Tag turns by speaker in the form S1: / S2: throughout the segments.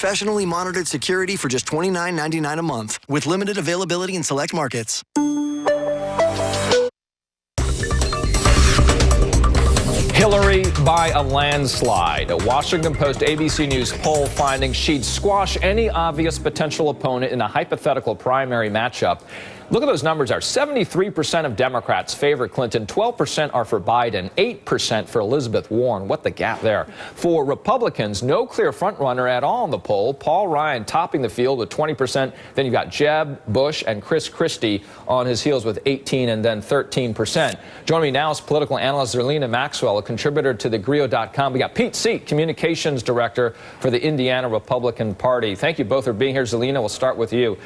S1: Professionally monitored security for just $29.99 a month, with limited availability in select markets.
S2: Hillary by a landslide. A Washington Post ABC News poll finding she'd squash any obvious potential opponent in a hypothetical primary matchup. Look at those numbers are 73% of Democrats favor Clinton, 12% are for Biden, 8% for Elizabeth Warren. What the gap there. For Republicans, no clear frontrunner at all in the poll. Paul Ryan topping the field with 20%. Then you've got Jeb Bush and Chris Christie on his heels with 18 and then 13%. Joining me now is political analyst Zerlina Maxwell, a contributor to thegrio.com. We got Pete Seat, communications director for the Indiana Republican Party. Thank you both for being here. Zerlina, we'll start with you.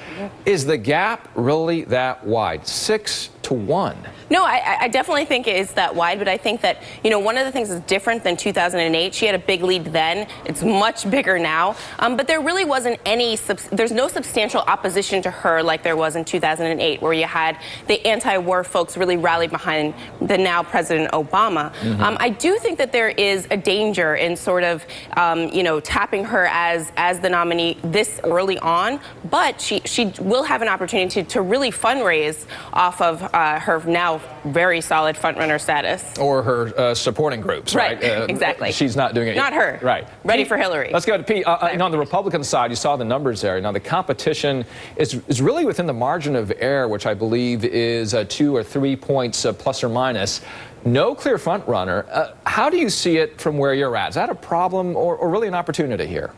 S2: Is the gap really that wide? 6-1.
S3: No, I definitely think it is that wide, but I think that, one of the things that's different than 2008, she had a big lead then. It's much bigger now. But there really wasn't there's no substantial opposition to her like there was in 2008, where you had the anti-war folks really rallied behind the now President Obama. I do think that there is a danger in sort of, tapping her as the nominee this early on, but she will have an opportunity to really fundraise off of her now very solid frontrunner status.
S2: Or her supporting groups, right?
S3: Exactly.
S2: She's not doing it.
S3: Not her.
S2: Right.
S3: Ready
S2: Pete,
S3: for Hillary.
S2: Let's go to Pete. On the Republican side, you saw the numbers there. Now, the competition is really within the margin of error, which I believe is 2 or 3 points plus or minus. No clear front runner. How do you see it from where you're at? Is that a problem or really an opportunity here?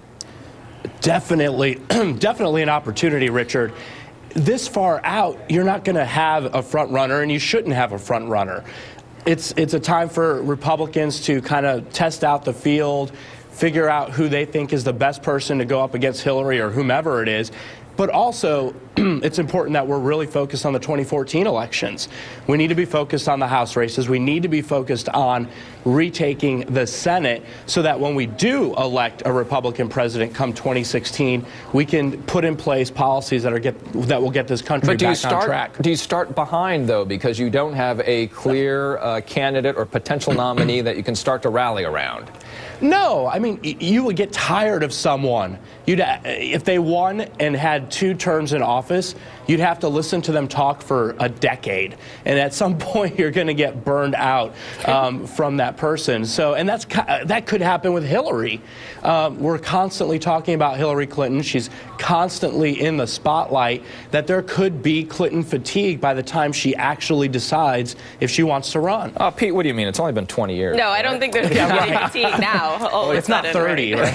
S4: Definitely, definitely an opportunity, Richard. This far out, you're not going to have a front runner, and you shouldn't have a front runner. It's a time for Republicans to kind of test out the field, figure out who they think is the best person to go up against Hillary or whomever it is. But also, it's important that we're really focused on the 2014 elections. We need to be focused on the House races. We need to be focused on retaking the Senate so that when we do elect a Republican president come 2016, we can put in place policies that will get this country back on track.
S2: Do you start behind, though, because you don't have a clear candidate or potential nominee that you can start to rally around?
S4: No, I mean, you would get tired of someone. If they won and had 2 terms in office, you'd have to listen to them talk for a decade. And at some point, you're going to get burned out from that person. So, and that could happen with Hillary. We're constantly talking about Hillary Clinton. She's constantly in the spotlight. That there could be Clinton fatigue by the time she actually decides if she wants to run.
S2: Pete, what do you mean? It's only been 20 years.
S3: No, I don't think there's any fatigue now.
S4: It's not 30, right?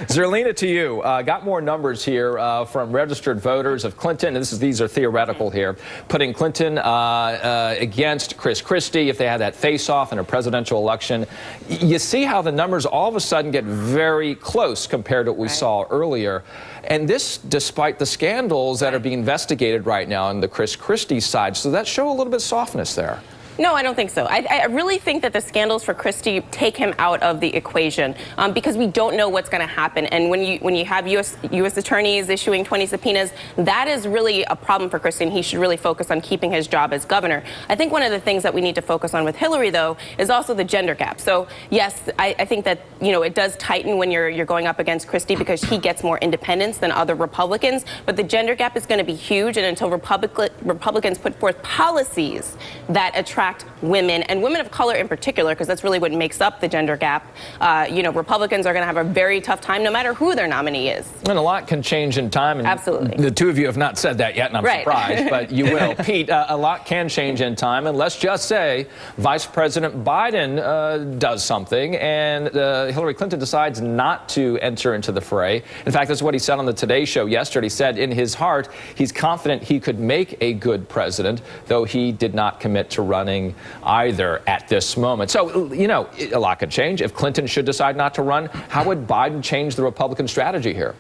S2: Zerlina, to you. Got more numbers here from registered voters of Clinton, and these are theoretical here, putting Clinton against Chris Christie if they had that face-off in a presidential election. You see how the numbers all of a sudden get very close compared to what we saw earlier. And this despite the scandals that are being investigated right now on the Chris Christie side. So that show a little bit of softness there.
S3: No, I don't think so. I really think that the scandals for Christie take him out of the equation because we don't know what's going to happen. And when you have U.S. attorneys issuing 20 subpoenas, that is really a problem for Christie, and he should really focus on keeping his job as governor. I think one of the things that we need to focus on with Hillary, though, is also the gender gap. So, yes, I think that, it does tighten when you're going up against Christie because he gets more independence than other Republicans. But the gender gap is going to be huge, and until Republicans put forth policies that attract women, and women of color in particular, because that's really what makes up the gender gap, Republicans are going to have a very tough time no matter who their nominee is.
S2: And a lot can change in time. And
S3: absolutely.
S2: The two of you have not said that yet, and I'm surprised, but you will. Pete, a lot can change in time, and let's just say Vice President Biden does something, and Hillary Clinton decides not to enter into the fray. In fact, that's what he said on the Today Show yesterday. He said in his heart he's confident he could make a good president, though he did not commit to running either at this moment. So, a lot could change. If Clinton should decide not to run, how would Biden change the Republican strategy here?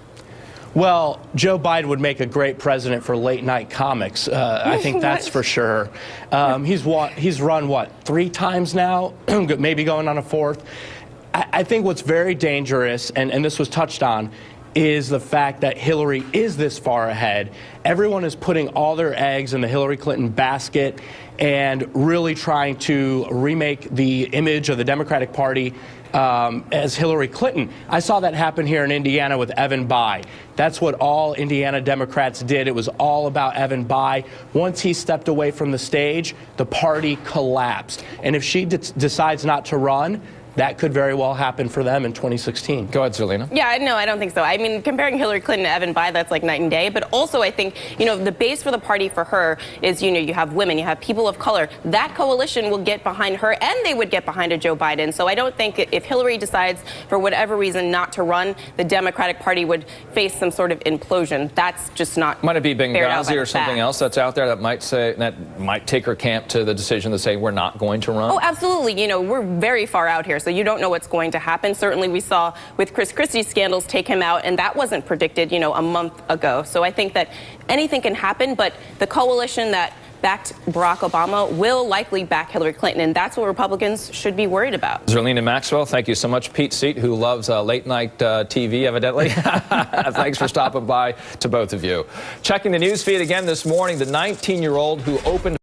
S4: Well, Joe Biden would make a great president for late night comics. I think that's for sure. He's run 3 times now, maybe going on a 4th. I think what's very dangerous, and this was touched on, is the fact that Hillary is this far ahead. Everyone is putting all their eggs in the Hillary Clinton basket and really trying to remake the image of the Democratic Party as Hillary Clinton. I saw that happen here in Indiana with Evan Bayh. That's what all Indiana Democrats did. It was all about Evan Bayh. Once he stepped away from the stage, the party collapsed. And if she decides not to run, that could very well happen for them in 2016.
S2: Go ahead, Zerlina.
S3: Yeah, no, I don't think so. I mean, comparing Hillary Clinton to Evan Bayh, that's like night and day. But also, I think, the base for the party for her is, you have women, you have people of color. That coalition will get behind her, and they would get behind a Joe Biden. So I don't think if Hillary decides, for whatever reason, not to run, the Democratic Party would face some sort of implosion. That's just not.
S2: Might it be Benghazi or something else that's out there that might take her camp to the decision to say we're not going to run?
S3: Oh, absolutely. We're very far out here. So you don't know what's going to happen. Certainly we saw with Chris Christie's scandals take him out, and that wasn't predicted, a month ago. So I think that anything can happen, but the coalition that backed Barack Obama will likely back Hillary Clinton, and that's what Republicans should be worried about.
S2: Zerlina Maxwell, thank you so much. Pete Seat, who loves late-night TV, evidently. Thanks for stopping by to both of you. Checking the news feed again this morning, the 19-year-old who opened